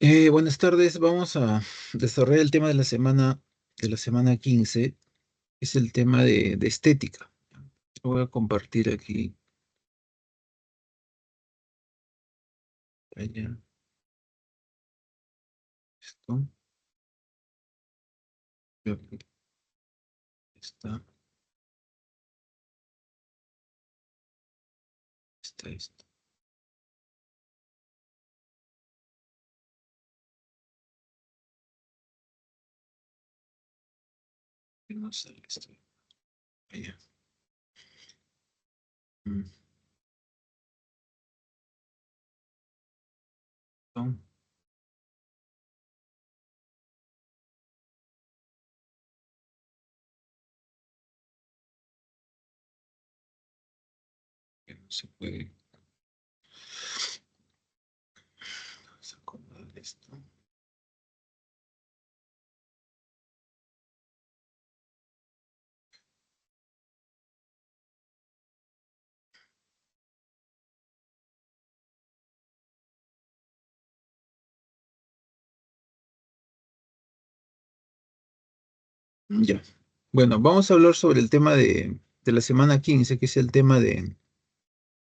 Buenas tardes, vamos a desarrollar el tema de la semana 15, es el tema de estética. Voy a compartir aquí. Allá, esto, y aquí está, está esto. Que no sale esto. Allá. Mm, no, que no se puede. Vamos a acomodar esto. Ya. Bueno, vamos a hablar sobre el tema de la semana 15, que es el tema de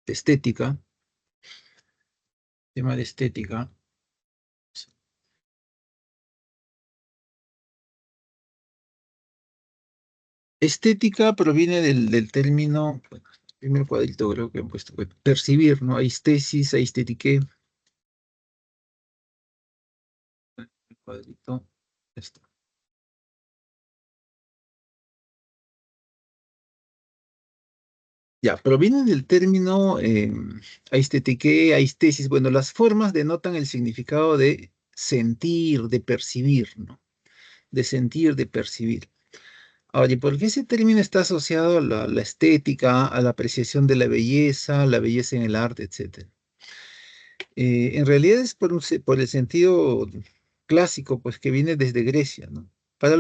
estética. Tema de estética. Estética proviene del término, bueno, el primer cuadrito creo que han puesto, percibir, ¿no? Aistesis, aistetiqué, el cuadrito, esto. Ya, proviene del término aistetiqué, aistesis. Bueno, las formas denotan el significado de sentir, de percibir, ¿no? De sentir, de percibir. Ahora, ¿y por qué ese término está asociado a la estética, a la apreciación de la belleza en el arte, etcétera? En realidad es por el sentido clásico, pues que viene desde Grecia, ¿no? Para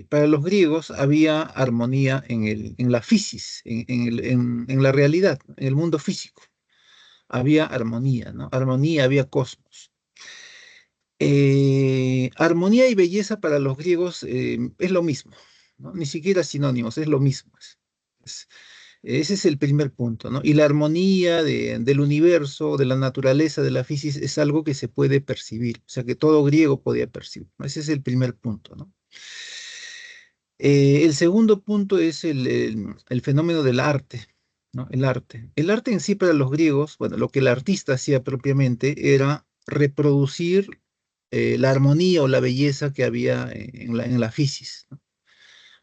para los griegos había armonía en la physis, en la realidad, en el mundo físico. Había armonía, ¿no? Armonía, había cosmos. Armonía y belleza para los griegos es lo mismo, ¿no? Ni siquiera sinónimos, es lo mismo. Es- Ese es el primer punto, ¿no? Y la armonía del universo, de la naturaleza, de la física, es algo que se puede percibir, o sea, que todo griego podía percibir, ¿no? Ese es el primer punto, ¿no? El segundo punto es el fenómeno del arte, ¿no? El arte. El arte en sí para los griegos, bueno, lo que el artista hacía propiamente era reproducir la armonía o la belleza que había en la física, ¿no?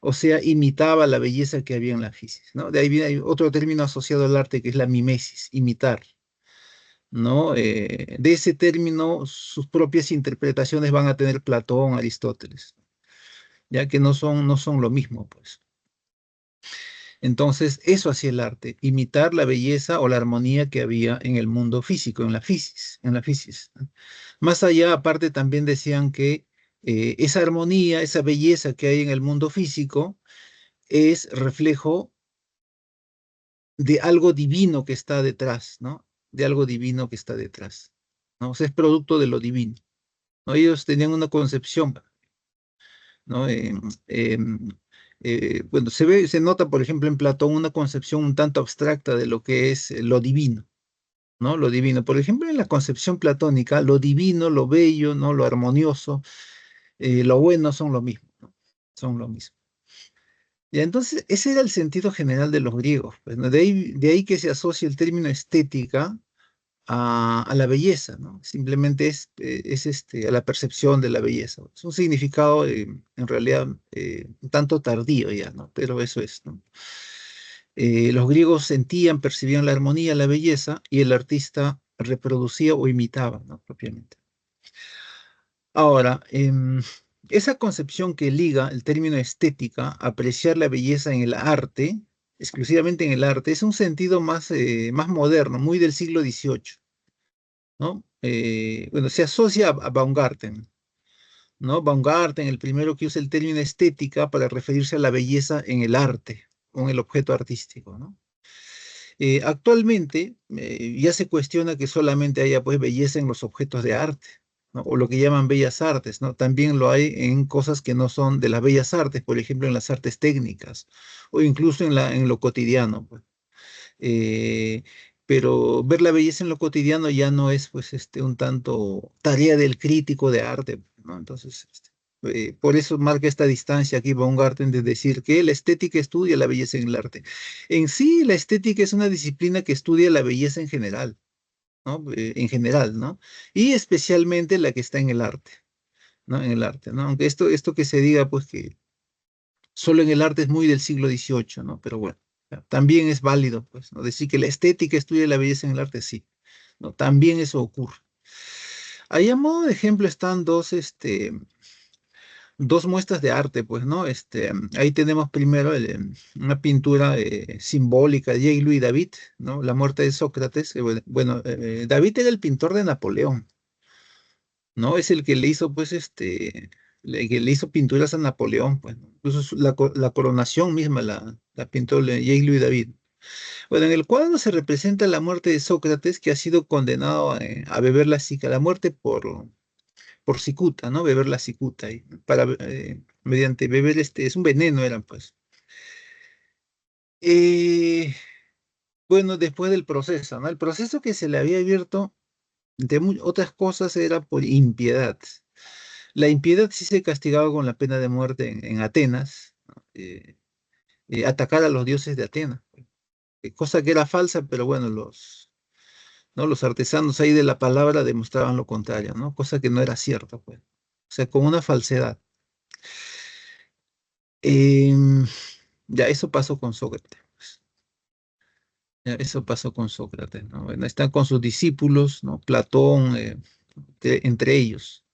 O sea, imitaba la belleza que había en la física, ¿no? De ahí viene hay otro término asociado al arte que es la mimesis, imitar, ¿no? De ese término, sus propias interpretaciones van a tener Platón, Aristóteles, ya que no son lo mismo, pues. Entonces, eso hacía el arte, imitar la belleza o la armonía que había en el mundo físico, en la física, en la física. Más allá, aparte, también decían que esa armonía, esa belleza que hay en el mundo físico es reflejo de algo divino que está detrás, ¿no? De algo divino que está detrás, ¿no? O sea, es producto de lo divino, ¿no? Ellos tenían una concepción, ¿no? Bueno, se nota, por ejemplo, en Platón una concepción un tanto abstracta de lo que es lo divino, ¿no? Lo divino. Por ejemplo, en la concepción platónica, lo divino, lo bello, ¿no? Lo armonioso, lo bueno son lo mismo, ¿no? Son lo mismo. Y entonces, ese era el sentido general de los griegos, pues, ¿no? De ahí que se asocia el término estética a la belleza, ¿no? Simplemente es a la percepción de la belleza. Es un significado, en realidad, un tanto tardío ya, ¿no? Pero eso es, ¿no? Los griegos sentían, percibían la armonía, la belleza, y el artista reproducía o imitaba, ¿no? Propiamente. Ahora, esa concepción que liga el término estética, apreciar la belleza en el arte, exclusivamente en el arte, es un sentido más moderno, muy del siglo XVIII, ¿no? Bueno, se asocia a Baumgarten, ¿no? Baumgarten, el primero que usa el término estética para referirse a la belleza en el arte, o en el objeto artístico, ¿no? Actualmente ya se cuestiona que solamente haya pues belleza en los objetos de arte, ¿no? O lo que llaman bellas artes, ¿no? También lo hay en cosas que no son de las bellas artes, por ejemplo, en las artes técnicas o incluso en lo cotidiano, pues. Eh, pero ver la belleza en lo cotidiano ya no es pues un tanto tarea del crítico de arte, ¿no? Entonces, por eso marca esta distancia aquí Baumgarten de decir que la estética estudia la belleza en el arte. En sí, la estética es una disciplina que estudia la belleza en general, ¿no? En general, ¿no? Y especialmente la que está en el arte, ¿no? En el arte, ¿no? Aunque esto que se diga, pues que solo en el arte es muy del siglo XVIII, ¿no? Pero bueno, ya, también es válido, pues, ¿no? Decir que la estética estudia la belleza en el arte, sí, ¿no? También eso ocurre. Ahí a modo de ejemplo están dos muestras de arte, pues, ¿no? Ahí tenemos primero una pintura simbólica de J. Louis David, ¿no? La muerte de Sócrates. Bueno, David era el pintor de Napoleón, ¿no? Es el que le hizo, pues, que le hizo pinturas a Napoleón, pues, ¿no? Incluso la coronación misma la pintó J. Louis David. Bueno, en el cuadro se representa la muerte de Sócrates, que ha sido condenado a beber la muerte por cicuta, ¿no? Beber la cicuta, mediante beber es un veneno, era pues. Eh, bueno, después del proceso, ¿no? El proceso que se le había abierto, entre otras cosas, era por impiedad. La impiedad sí se castigaba con la pena de muerte en Atenas, ¿no? Atacar a los dioses de Atenas, cosa que era falsa, pero bueno, ¿no? Los artesanos ahí de la palabra demostraban lo contrario, ¿no? Cosa que no era cierta, pues. O sea, con una falsedad. Em, ya, eso pasó con Sócrates. Ya, eso pasó con Sócrates, ¿no? Bueno, están con sus discípulos, ¿no? Platón, entre ellos.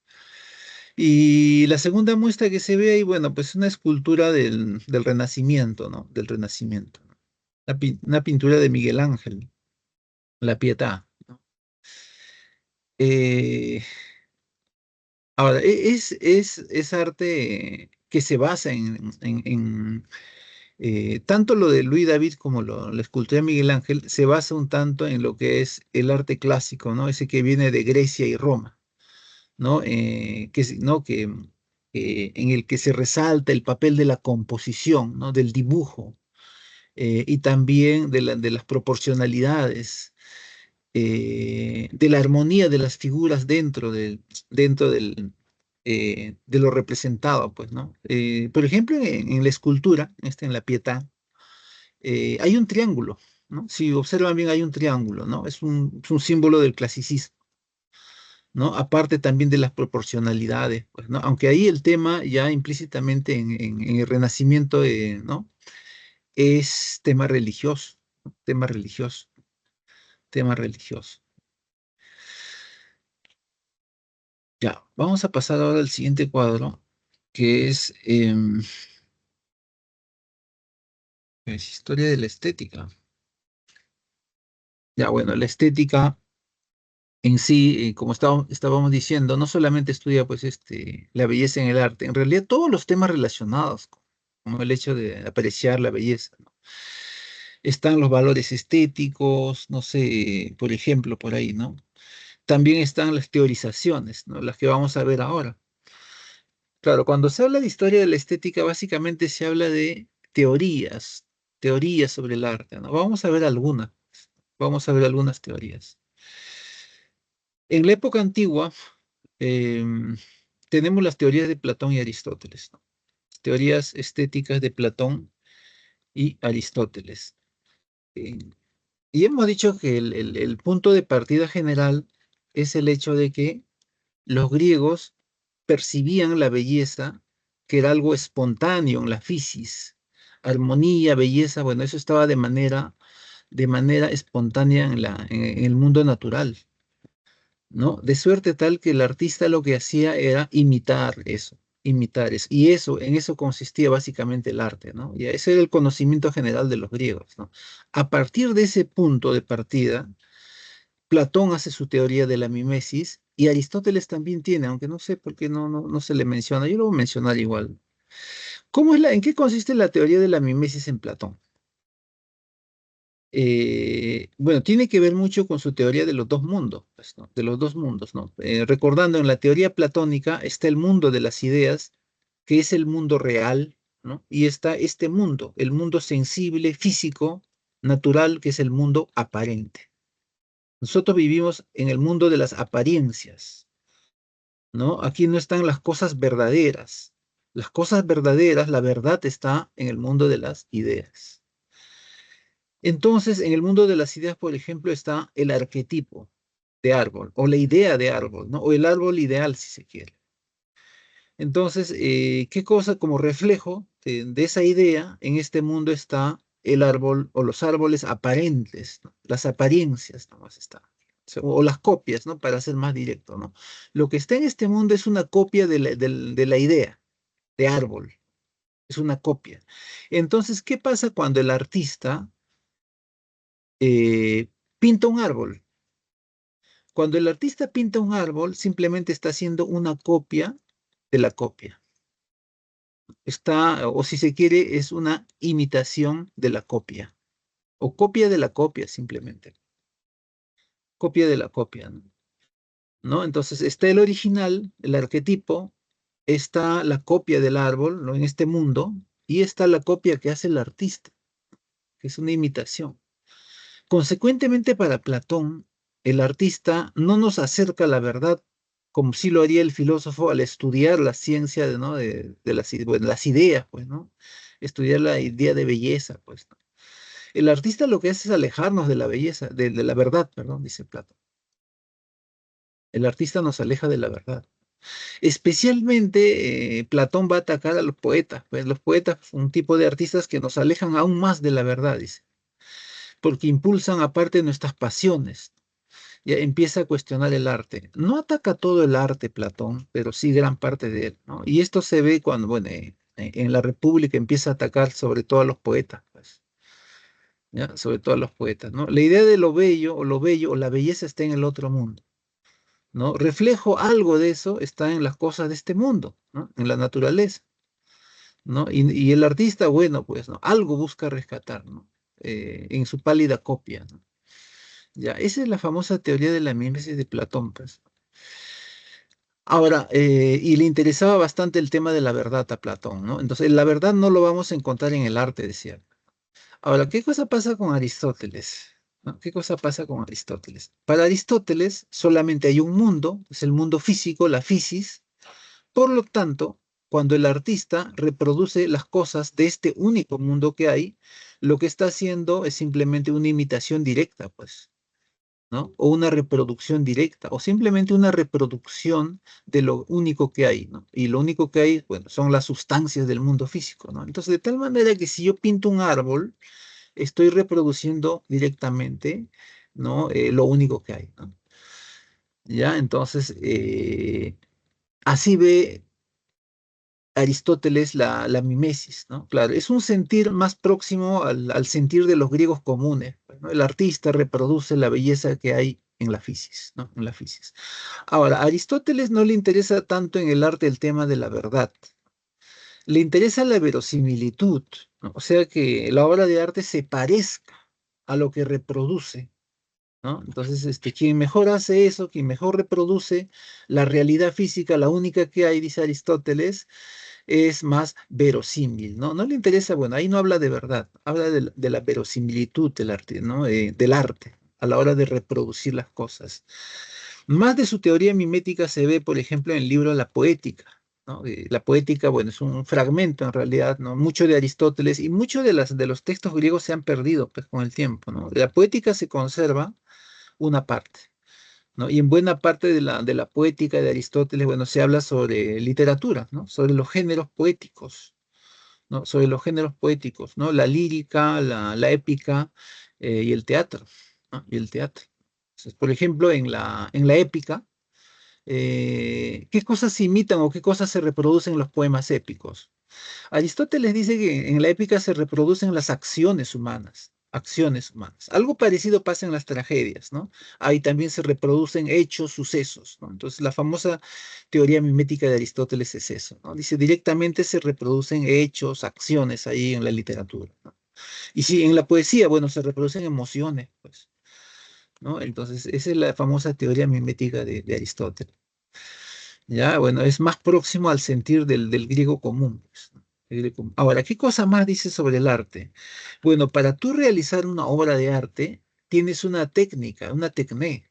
Y la segunda muestra que se ve ahí, bueno, pues una escultura del Renacimiento, ¿no? Del Renacimiento, ¿no? Una pintura de Miguel Ángel, La Pietà, ¿no? Eh, ahora, es arte que se basa tanto lo de Luis David como la escultura de Miguel Ángel se basa un tanto en lo que es el arte clásico, ¿no? Ese que viene de Grecia y Roma, ¿no? ¿No? En el que se resalta el papel de la composición, ¿no? Del dibujo, y también de las proporcionalidades, de la armonía de las figuras de lo representado, pues, ¿no? Por ejemplo, en la escultura, en la Pietà, hay un triángulo, ¿no? Si observan bien, hay un triángulo, ¿no? Es un símbolo del clasicismo, ¿no? Aparte también de las proporcionalidades, pues, ¿no? Aunque ahí el tema ya implícitamente en el Renacimiento, ¿no? Es tema religioso, ¿no? Tema religioso, tema religioso. Ya, vamos a pasar ahora al siguiente cuadro, que es historia de la estética. Ya, bueno, la estética en sí, como estábamos diciendo, no solamente estudia pues la belleza en el arte, en realidad todos los temas relacionados, como el hecho de apreciar la belleza, ¿no? Están los valores estéticos, no sé, por ejemplo, por ahí, ¿no? También están las teorizaciones, ¿no? Las que vamos a ver ahora. Claro, cuando se habla de historia de la estética, básicamente se habla de teorías sobre el arte, ¿no? Vamos a ver algunas teorías. En la época antigua, em, tenemos las teorías de Platón y Aristóteles, ¿no? Teorías estéticas de Platón y Aristóteles. Eh, y hemos dicho que el punto de partida general es el hecho de que los griegos percibían la belleza, que era algo espontáneo en la fisis, armonía, belleza, bueno, eso estaba de manera espontánea en el mundo natural, ¿no? De suerte tal que el artista lo que hacía era imitar eso. Y en eso consistía básicamente el arte, ¿no? Y ese era el conocimiento general de los griegos, ¿no? A partir de ese punto de partida, Platón hace su teoría de la mimesis y Aristóteles también tiene, aunque no sé por qué no se le menciona. Yo lo voy a mencionar igual. ¿En qué consiste la teoría de la mimesis en Platón? Bueno, tiene que ver mucho con su teoría de los dos mundos, pues, ¿no? De los dos mundos, ¿no? Recordando, en la teoría platónica está el mundo de las ideas, que es el mundo real, ¿no? Y está este mundo, el mundo sensible, físico, natural, que es el mundo aparente. Nosotros vivimos en el mundo de las apariencias, ¿no? Aquí no están las cosas verdaderas. Las cosas verdaderas, la verdad está en el mundo de las ideas. Entonces, en el mundo de las ideas, por ejemplo, está el arquetipo de árbol o la idea de árbol, ¿no? O el árbol ideal, si se quiere. Entonces, ¿qué cosa como reflejo de esa idea en este mundo está el árbol o los árboles aparentes, ¿no? Las apariencias, nomás está. O las copias, ¿no? Para ser más directo, ¿no? Lo que está en este mundo es una copia de la idea de árbol, es una copia. Entonces, ¿qué pasa cuando el artista eh, pinta un árbol? Cuando el artista pinta un árbol, simplemente está haciendo una copia de la copia. Está, o si se quiere, es una imitación de la copia, o copia de la copia, simplemente. Copia de la copia, ¿no? ¿No? Entonces está el original, el arquetipo, está la copia del árbol, ¿no? En este mundo, y está la copia que hace el artista, que es una imitación. Consecuentemente, para Platón, el artista no nos acerca a la verdad como sí lo haría el filósofo al estudiar la ciencia de, ¿no? de las, bueno, las ideas, pues, ¿no? Estudiar la idea de belleza, pues, ¿no? El artista lo que hace es alejarnos de la belleza, de la verdad, perdón, dice Platón. El artista nos aleja de la verdad. Especialmente Platón va a atacar a los poetas, pues los poetas son un tipo de artistas que nos alejan aún más de la verdad, dice, porque impulsan aparte nuestras pasiones. Ya empieza a cuestionar el arte. No ataca todo el arte Platón, pero sí gran parte de él, ¿no? Y esto se ve cuando, bueno, en la República empieza a atacar sobre todo a los poetas, pues, ¿ya? Sobre todo a los poetas, ¿no? La idea de lo bello o la belleza está en el otro mundo, ¿no? Reflejo algo de eso está en las cosas de este mundo, ¿no? En la naturaleza, ¿no? Y el artista, bueno, pues, ¿no? Algo busca rescatar, ¿no? En su pálida copia, ¿no? Ya, esa es la famosa teoría de la mimesis de Platón, pues. Ahora, y le interesaba bastante el tema de la verdad a Platón, ¿no? Entonces, la verdad no lo vamos a encontrar en el arte, decía. Ahora, ¿qué cosa pasa con Aristóteles? ¿No? ¿Qué cosa pasa con Aristóteles? Para Aristóteles solamente hay un mundo, es el mundo físico, la fisis. Por lo tanto, cuando el artista reproduce las cosas de este único mundo que hay, lo que está haciendo es simplemente una imitación directa, pues. ¿No? O una reproducción directa, o simplemente una reproducción de lo único que hay, ¿no? Y lo único que hay, bueno, son las sustancias del mundo físico, ¿no? Entonces, de tal manera que si yo pinto un árbol, estoy reproduciendo directamente, ¿no? Lo único que hay, ¿no? ¿Ya? Entonces, así ve Aristóteles la mimesis, ¿no? Claro, es un sentir más próximo al sentir de los griegos comunes, pues, ¿no? El artista reproduce la belleza que hay en la fisis, ¿no? En la fisis. Ahora, a Aristóteles no le interesa tanto en el arte el tema de la verdad, le interesa la verosimilitud, ¿no? O sea, que la obra de arte se parezca a lo que reproduce, ¿no? Entonces, quien mejor hace eso, quien mejor reproduce la realidad física, la única que hay, dice Aristóteles, es más verosímil, ¿no? No le interesa, bueno, ahí no habla de verdad, habla de la verosimilitud del arte, ¿no? Del arte a la hora de reproducir las cosas. Más de su teoría mimética se ve, por ejemplo, en el libro La Poética, ¿no? La poética, bueno, es un fragmento en realidad, ¿no? Mucho de Aristóteles y muchos de los textos griegos se han perdido, pues, con el tiempo, ¿no? La poética se conserva una parte, ¿no? Y en buena parte de la poética de Aristóteles, bueno, se habla sobre literatura, ¿no? Sobre los géneros poéticos, ¿no? Sobre los géneros poéticos, ¿no? La lírica, la épica y el teatro, ¿no? Y el teatro. Entonces, por ejemplo, en la épica, ¿qué cosas se imitan o qué cosas se reproducen en los poemas épicos? Aristóteles dice que en la épica se reproducen las acciones humanas, acciones humanas. Algo parecido pasa en las tragedias, ¿no? Ahí también se reproducen hechos, sucesos, ¿no? Entonces, la famosa teoría mimética de Aristóteles es eso, ¿no? Dice, directamente se reproducen hechos, acciones ahí en la literatura, ¿no? Y si en la poesía, bueno, se reproducen emociones, pues, ¿no? Entonces, esa es la famosa teoría mimética de Aristóteles. Ya, bueno, es más próximo al sentir del griego común, pues, ¿no? El griego común. Ahora, ¿qué cosa más dice sobre el arte? Bueno, para tú realizar una obra de arte, tienes una técnica, una tecné,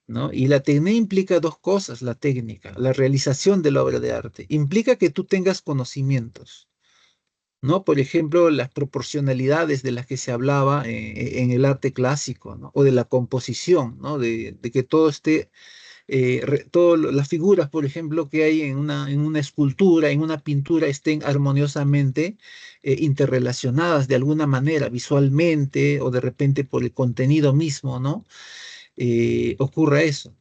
¿no? Y la tecné implica dos cosas, la técnica, la realización de la obra de arte. Implica que tú tengas conocimientos, ¿no? Por ejemplo, las proporcionalidades de las que se hablaba en el arte clásico, ¿no? O de la composición, ¿no? De que todo esté todas las figuras, por ejemplo, que hay en una escultura, en una pintura, estén armoniosamente interrelacionadas de alguna manera, visualmente o de repente por el contenido mismo, ¿no? Ocurra eso,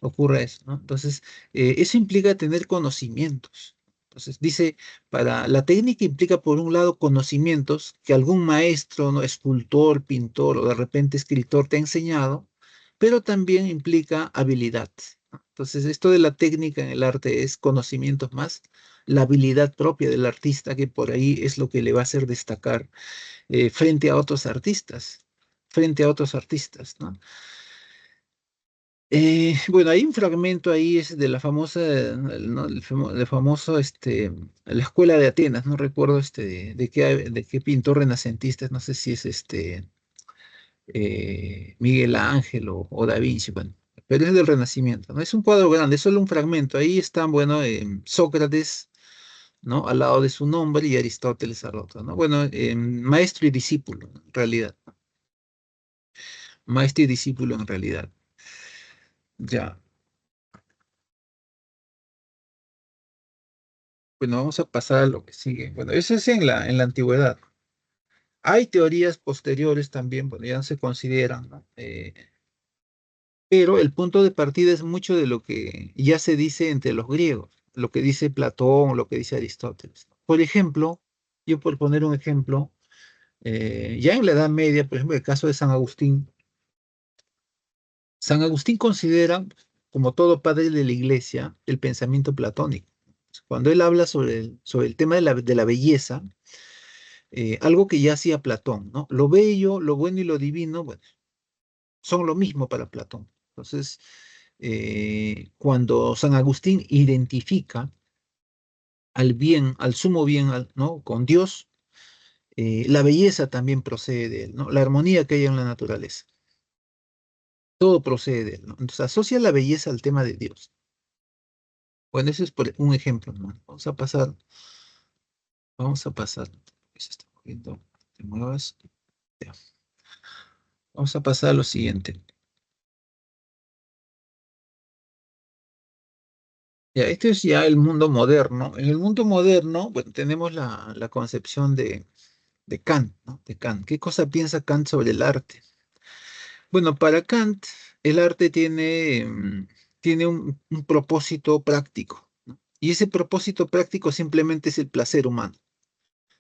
ocurra eso, ¿no? Entonces, eso implica tener conocimientos. Entonces, dice, para la técnica implica, por un lado, conocimientos que algún maestro, ¿no? Escultor, pintor o de repente escritor te ha enseñado, pero también implica habilidad, ¿no? Entonces, esto de la técnica en el arte es conocimientos más la habilidad propia del artista, que por ahí es lo que le va a hacer destacar frente a otros artistas, frente a otros artistas, ¿no? Bueno, hay un fragmento ahí es de la famosa, ¿no? El famoso, la escuela de Atenas, no recuerdo de qué pintor renacentista, no sé si es Miguel Ángel o Da Vinci, bueno, pero es del Renacimiento, ¿no? Es un cuadro grande, es solo un fragmento. Ahí están, bueno, Sócrates, ¿no? Al lado de su nombre y Aristóteles al otro, ¿no? Bueno, maestro y discípulo, en realidad, maestro y discípulo en realidad. Ya. Bueno, vamos a pasar a lo que sigue. Bueno, eso es en la antigüedad. Hay teorías posteriores también, bueno, ya no se consideran, ¿no? Pero el punto de partida es mucho de lo que ya se dice entre los griegos, lo que dice Platón, lo que dice Aristóteles. Por ejemplo, yo por poner un ejemplo, ya en la Edad Media, por ejemplo, el caso de San Agustín, San Agustín considera, como todo padre de la iglesia, el pensamiento platónico. Cuando él habla sobre el tema de la belleza, algo que ya hacía Platón, ¿no? Lo bello, lo bueno y lo divino, bueno, son lo mismo para Platón. Entonces, cuando San Agustín identifica al bien, al sumo bien, ¿no? Con Dios, la belleza también procede de él, ¿no? La armonía que hay en la naturaleza, todo procede de él, ¿no? Entonces, asocia la belleza al tema de Dios. Bueno, ese es un ejemplo, ¿no? Vamos a pasar. Se está moviendo, te muevas. Ya. Vamos a pasar a lo siguiente. Ya, este es ya el mundo moderno. En el mundo moderno, bueno, tenemos la concepción de Kant, ¿no? De Kant. ¿Qué cosa piensa Kant sobre el arte? Bueno, para Kant, el arte tiene un propósito práctico, ¿no? Y ese propósito práctico simplemente es el placer humano.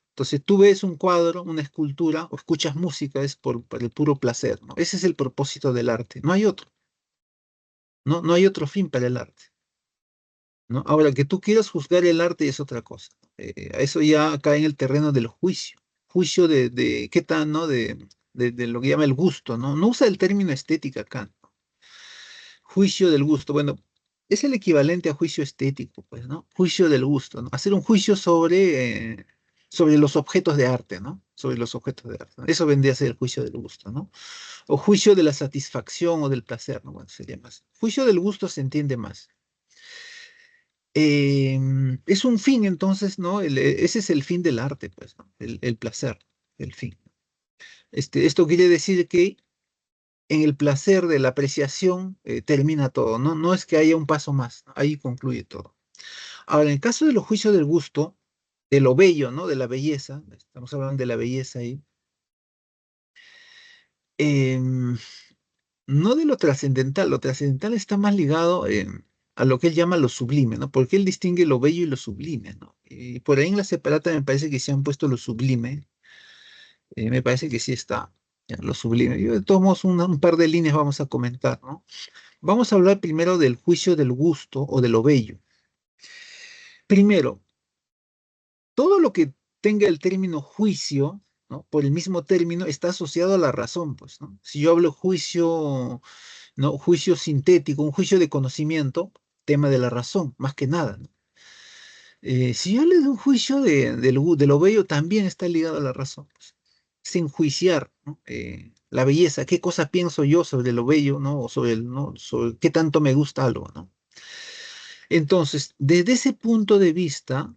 Entonces, tú ves un cuadro, una escultura o escuchas música, es por el puro placer, ¿no? Ese es el propósito del arte. No hay otro, ¿no? No hay otro fin para el arte. ¿No? Ahora, que tú quieras juzgar el arte es otra cosa. Eso ya cae en el terreno del juicio. Juicio de qué tan, ¿no? De lo que llama el gusto, ¿no? No usa el término estética acá. Juicio del gusto. Bueno, es el equivalente a juicio estético, pues, ¿no? Juicio del gusto, ¿no? Hacer un juicio sobre los objetos de arte, ¿no? Sobre los objetos de arte, ¿no? Eso vendría a ser el juicio del gusto, ¿no? O juicio de la satisfacción o del placer, ¿no? Bueno, sería más. Juicio del gusto se entiende más. Es un fin, entonces, ¿no? Ese es el fin del arte, pues, ¿no? El placer, el fin. Esto quiere decir que en el placer de la apreciación termina todo, ¿no? No es que haya un paso más, ¿no? Ahí concluye todo. Ahora, en el caso de los juicios del gusto, de lo bello, ¿no? De la belleza, estamos hablando de la belleza ahí, em, no de lo trascendental está más ligado a lo que él llama lo sublime, ¿no? Porque él distingue lo bello y lo sublime, ¿no? Y por ahí en la separata me parece que se han puesto lo sublime, me parece que sí está, ya, lo sublime. Yo de todos modos un par de líneas vamos a comentar, ¿no? Vamos a hablar primero del juicio del gusto o de lo bello. Primero, todo lo que tenga el término juicio, ¿no? Por el mismo término está asociado a la razón, pues, ¿no? Si yo hablo juicio, ¿no? Juicio sintético, un juicio de conocimiento, tema de la razón, más que nada, ¿no? Si yo hablo de un juicio de lo bello, también está ligado a la razón, pues. Es enjuiciar, ¿no? La belleza, qué cosa pienso yo sobre lo bello, ¿no? O sobre, ¿no? Sobre qué tanto me gusta algo, ¿no? Entonces, desde ese punto de vista,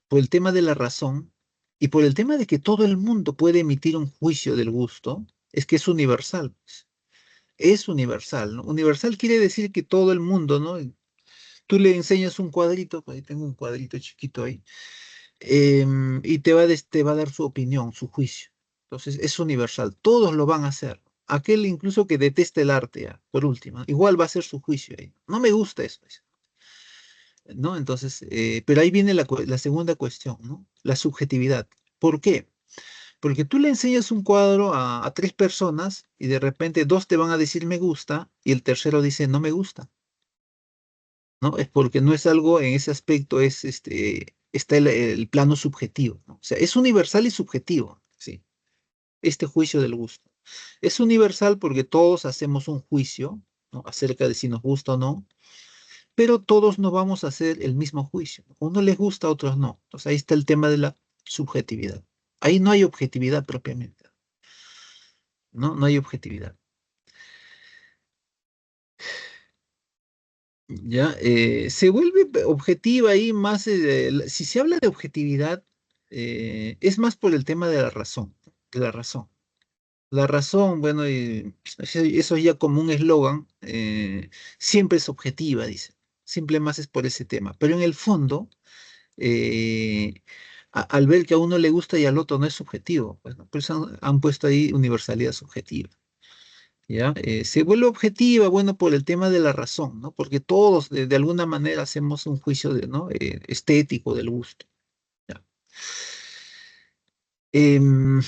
por el tema de la razón y por el tema de que todo el mundo puede emitir un juicio del gusto, es que es universal, pues. Es universal, ¿no? Universal quiere decir que todo el mundo, ¿no? Tú le enseñas un cuadrito, pues ahí tengo un cuadrito chiquito ahí, y te va a dar su opinión, su juicio. Entonces, es universal, todos lo van a hacer. Aquel incluso que deteste el arte, ya, por último, igual va a hacer su juicio ahí. No me gusta eso, dice, ¿no? Entonces, pero ahí viene la segunda cuestión, ¿no? La subjetividad. ¿Por qué? Porque tú le enseñas un cuadro a tres personas y de repente dos te van a decir me gusta y el tercero dice no me gusta, ¿no? Es porque no es algo en ese aspecto, es está el plano subjetivo, ¿no? O sea, es universal y subjetivo, sí, este juicio del gusto. Es universal porque todos hacemos un juicio, ¿no? Acerca de si nos gusta o no, pero todos no vamos a hacer el mismo juicio. Uno les gusta, a otros no. Entonces ahí está el tema de la subjetividad. Ahí no hay objetividad propiamente, ¿no? No hay objetividad. Ya, se vuelve objetiva ahí más, si se habla de objetividad, es más por el tema de la razón, de la razón. La razón, bueno, eso ya como un eslogan, siempre es objetiva, dice. Simple más es por ese tema. Pero en el fondo, eh, al ver que a uno le gusta y al otro no es subjetivo, pues, ¿no? Por eso han puesto ahí universalidad subjetiva. ¿Ya? Se vuelve objetiva, bueno, por el tema de la razón, ¿no? Porque todos de alguna manera hacemos un juicio ¿no? Estético del gusto. ¿Ya? Em,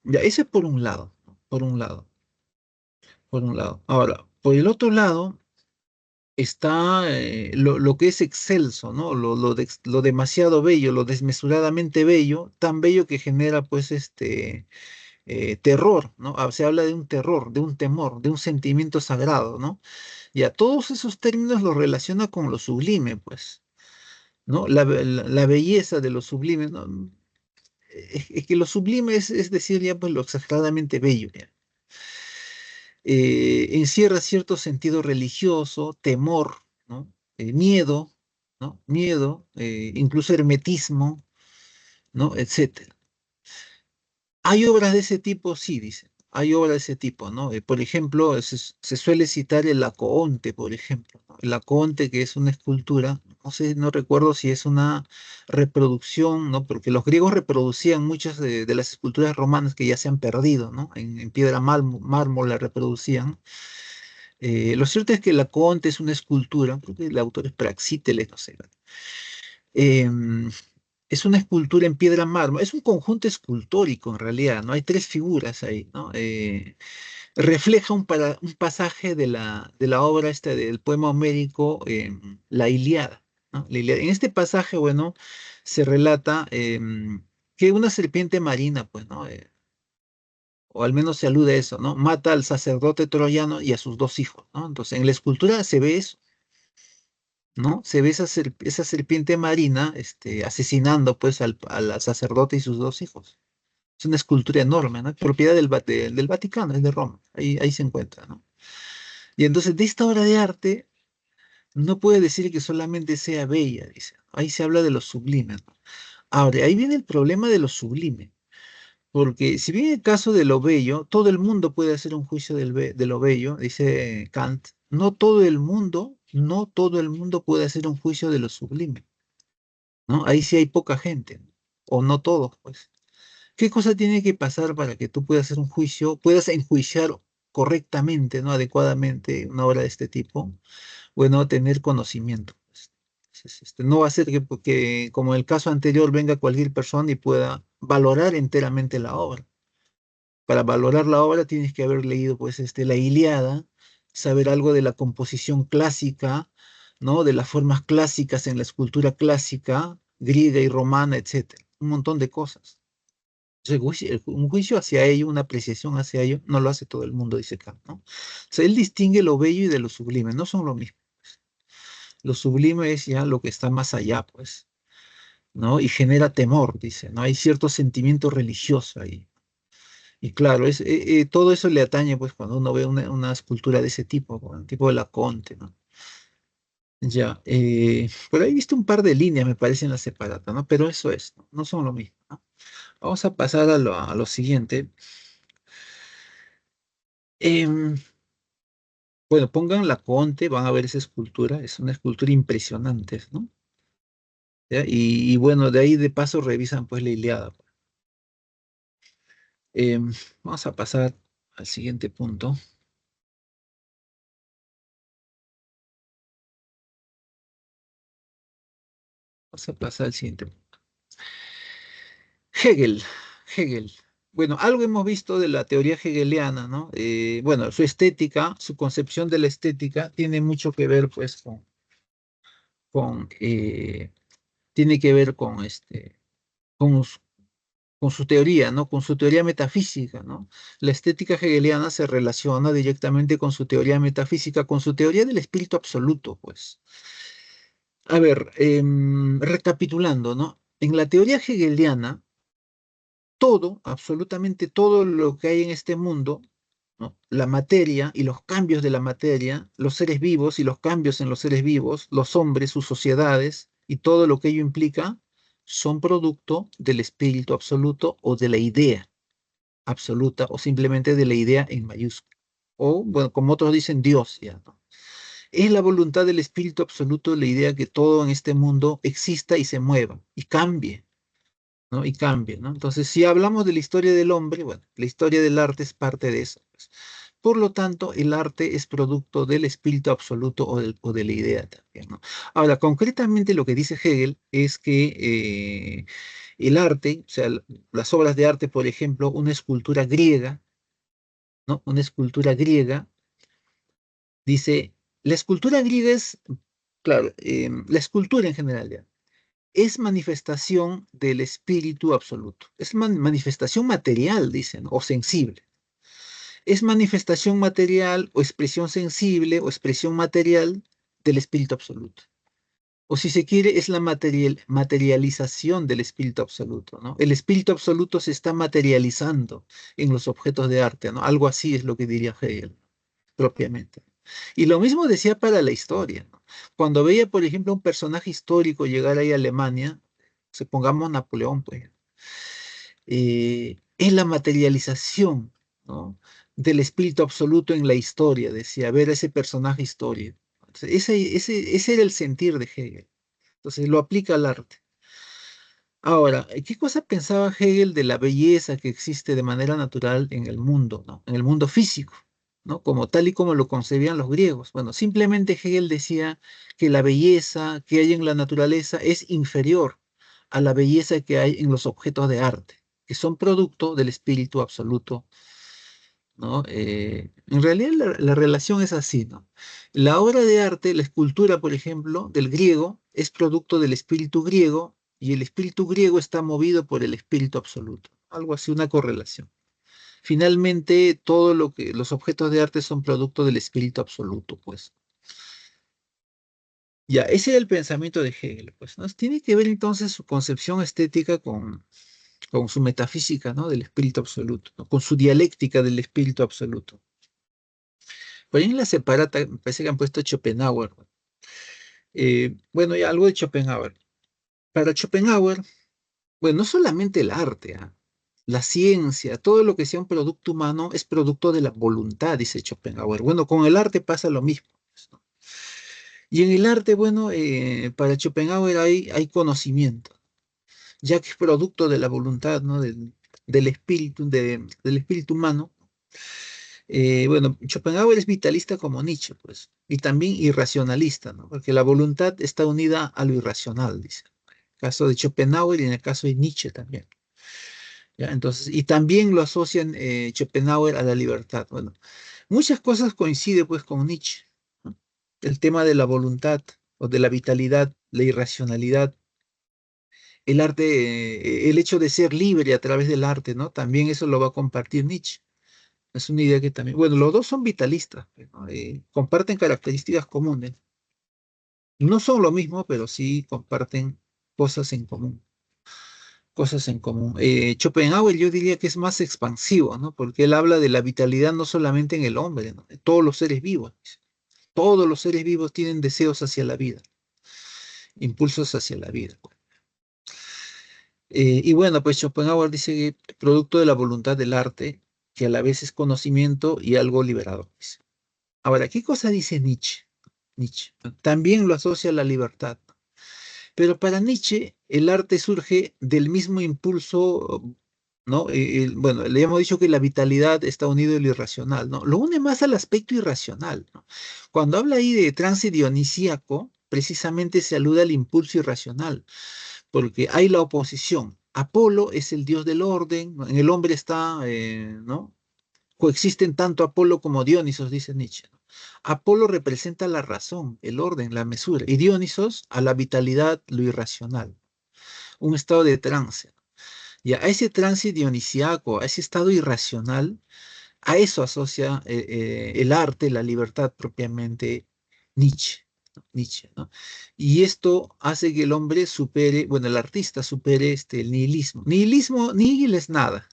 ya, ese es por un lado, ¿no? Por un lado, por un lado. Ahora, por el otro lado está lo que es excelso, ¿no? Lo demasiado bello, lo desmesuradamente bello, tan bello que genera, pues, terror, ¿no? Se habla de un terror, de un temor, de un sentimiento sagrado, ¿no? Y a todos esos términos los relaciona con lo sublime, pues, ¿no? La belleza de lo sublime, ¿no? Es que lo sublime es decir ya pues lo exageradamente bello, ya. Encierra cierto sentido religioso, temor, ¿no? Miedo, ¿no? Miedo, incluso hermetismo, ¿no? Etcétera. Hay obras de ese tipo, sí, dice. Hay obras de ese tipo, ¿no? Por ejemplo, se suele citar el Laocoonte, por ejemplo, ¿no? El Laocoonte, que es una escultura, no sé, no recuerdo si es una reproducción, ¿no? Porque los griegos reproducían muchas de las esculturas romanas que ya se han perdido, ¿no? En piedra mármol la reproducían. Lo cierto es que el Laocoonte es una escultura, creo que el autor es Praxíteles, no sé. Em, es una escultura en piedra mármol, es un conjunto escultórico en realidad, ¿no? Hay tres figuras ahí, ¿no? Refleja un pasaje de la obra del poema homérico, La Ilíada, ¿no? La Ilíada. En este pasaje, bueno, se relata que una serpiente marina, pues, ¿no? O al menos se alude a eso, ¿no? Mata al sacerdote troyano y a sus dos hijos, ¿no? Entonces, en la escultura se ve eso, ¿no? Se ve esa serpiente marina, asesinando, pues, al sacerdote y sus dos hijos. Es una escultura enorme, ¿no? Propiedad del Vaticano, es de Roma. Ahí se encuentra, ¿no? Y entonces, de esta obra de arte, no puede decir que solamente sea bella, dice. Ahí se habla de lo sublime, ¿no? Ahora, ahí viene el problema de lo sublime. Porque si bien en el caso de lo bello, todo el mundo puede hacer un juicio de lo bello, dice Kant, no todo el mundo puede hacer un juicio de lo sublime, ¿no? Ahí sí hay poca gente, ¿no? O no todos, pues. ¿Qué cosa tiene que pasar para que tú puedas hacer un juicio, puedas enjuiciar correctamente, ¿no? Adecuadamente una obra de este tipo? Bueno, tener conocimiento, pues. Entonces, no va a ser que, como en el caso anterior, venga cualquier persona y pueda valorar enteramente la obra. Para valorar la obra tienes que haber leído, pues, la Ilíada, saber algo de la composición clásica, ¿no? De las formas clásicas en la escultura clásica, griega y romana, etcétera. Un montón de cosas. Un juicio hacia ello, una apreciación hacia ello, no lo hace todo el mundo, dice Kant, ¿no? O sea, él distingue lo bello y de lo sublime, no son lo mismo. Lo sublime es ya lo que está más allá, pues, ¿no? Y genera temor, dice, ¿no? Hay cierto sentimiento religioso ahí. Y claro, todo eso le atañe, pues, cuando uno ve una escultura de ese tipo, como el tipo de Laconte, ¿no? Ya, por ahí he visto un par de líneas, me parece, en la separata, ¿no? Pero eso es, ¿no? No son lo mismo, ¿no? Vamos a pasar a lo siguiente. Em, bueno, pongan Laconte, van a ver esa escultura, es una escultura impresionante, ¿no? ¿Ya? Y bueno, de ahí de paso revisan, pues, la Ilíada. Em, Vamos a pasar al siguiente punto. Vamos a pasar al siguiente. Hegel, Hegel. Bueno, algo hemos visto de la teoría hegeliana, ¿no? Bueno, su estética, su concepción de la estética tiene mucho que ver, pues, tiene que ver con, s- con su teoría, ¿no? Con su teoría metafísica, ¿no? La estética hegeliana se relaciona directamente con su teoría metafísica, con su teoría del espíritu absoluto, pues. A ver, recapitulando, ¿no? En la teoría hegeliana, todo, absolutamente todo lo que hay en este mundo, ¿no? La materia y los cambios de la materia, los seres vivos y los cambios en los seres vivos, los hombres, sus sociedades y todo lo que ello implica, son producto del espíritu absoluto o de la idea absoluta o simplemente de la idea en mayúscula. O, bueno, como otros dicen, Dios ya, ¿no? Es la voluntad del espíritu absoluto la idea que todo en este mundo exista y se mueva y cambie, ¿no? Y cambia, ¿no? Entonces, si hablamos de la historia del hombre, bueno, la historia del arte es parte de eso, pues. Por lo tanto, el arte es producto del espíritu absoluto o de la idea también, ¿no? Ahora, concretamente lo que dice Hegel es que el arte, o sea, las obras de arte, por ejemplo, una escultura griega, ¿no? Una escultura griega, dice, la escultura griega es, claro, la escultura en general, ya, es manifestación del espíritu absoluto. Es manifestación material, dicen, o sensible. Es manifestación material o expresión sensible o expresión material del espíritu absoluto. O si se quiere, es la materialización del espíritu absoluto, ¿no? El espíritu absoluto se está materializando en los objetos de arte, ¿no? Algo así es lo que diría Hegel, propiamente. Y lo mismo decía para la historia, ¿no? Cuando veía, por ejemplo, un personaje histórico llegar ahí a Alemania, pongamos Napoleón, pues, es la materialización, ¿no? Del espíritu absoluto en la historia, decía, ver a ese personaje histórico. Ese era el sentir de Hegel. Entonces lo aplica al arte. Ahora, ¿qué cosa pensaba Hegel de la belleza que existe de manera natural en el mundo, ¿no? En el mundo físico, ¿no? Como tal y como lo concebían los griegos. Bueno, simplemente Hegel decía que la belleza que hay en la naturaleza es inferior a la belleza que hay en los objetos de arte, que son producto del espíritu absoluto, ¿no? En realidad la relación es así, ¿no? La obra de arte, la escultura, por ejemplo, del griego, es producto del espíritu griego y el espíritu griego está movido por el espíritu absoluto. Algo así, una correlación. Finalmente, los objetos de arte son producto del espíritu absoluto, pues. Ya, ese era el pensamiento de Hegel, pues, ¿no? Tiene que ver entonces su concepción estética con su metafísica, ¿no? Del espíritu absoluto, ¿no? Con su dialéctica del espíritu absoluto. Por ahí en la separata, me parece que han puesto Schopenhauer. Bueno, ya algo de Schopenhauer. Para Schopenhauer, bueno, no solamente el arte, ¿ah? La ciencia, todo lo que sea un producto humano es producto de la voluntad, dice Schopenhauer. Bueno, con el arte pasa lo mismo, pues, ¿no? Y en el arte, bueno, para Schopenhauer hay conocimiento, ya que es producto de la voluntad, ¿no? Del espíritu, del espíritu humano. Bueno, Schopenhauer es vitalista como Nietzsche, pues, y también irracionalista, ¿no? Porque la voluntad está unida a lo irracional, dice. En el caso de Schopenhauer y en el caso de Nietzsche también. ¿Ya? Entonces, y también lo asocian Schopenhauer a la libertad. Bueno, muchas cosas coinciden pues con Nietzsche, ¿no? El tema de la voluntad o de la vitalidad, la irracionalidad El arte, el hecho de ser libre a través del arte, ¿no? También eso lo va a compartir Nietzsche. Es una idea que también, bueno, los dos son vitalistas, pues, ¿no? Comparten características comunes. No son lo mismo, pero sí comparten cosas en común. Cosas en común. Schopenhauer yo diría que es más expansivo, ¿no? Porque él habla de la vitalidad no solamente en el hombre, ¿no? De todos los seres vivos. Dice. Todos los seres vivos tienen deseos hacia la vida, impulsos hacia la vida. Y bueno, pues Schopenhauer dice que producto de la voluntad del arte, que a la vez es conocimiento y algo liberador. Dice. Ahora, ¿qué cosa dice Nietzsche? Nietzsche también lo asocia a la libertad. Pero para Nietzsche, el arte surge del mismo impulso, ¿no? Bueno, le hemos dicho que la vitalidad está unido al irracional, ¿no? Lo une más al aspecto irracional, ¿no? Cuando habla ahí de trance dionisíaco, precisamente se alude al impulso irracional, porque hay la oposición. Apolo es el dios del orden, ¿no? En el hombre está, ¿no? Coexisten tanto Apolo como Dionisos, dice Nietzsche. ¿No? Apolo representa la razón, el orden, la mesura, y Dionisos a la vitalidad, lo irracional, un estado de trance. Y a ese trance dionisiaco, a ese estado irracional, a eso asocia el arte, la libertad propiamente Nietzsche. ¿No? Nietzsche, ¿no? Y esto hace que el hombre supere, bueno, el artista supere el nihilismo. Nihilismo, nihil es nada,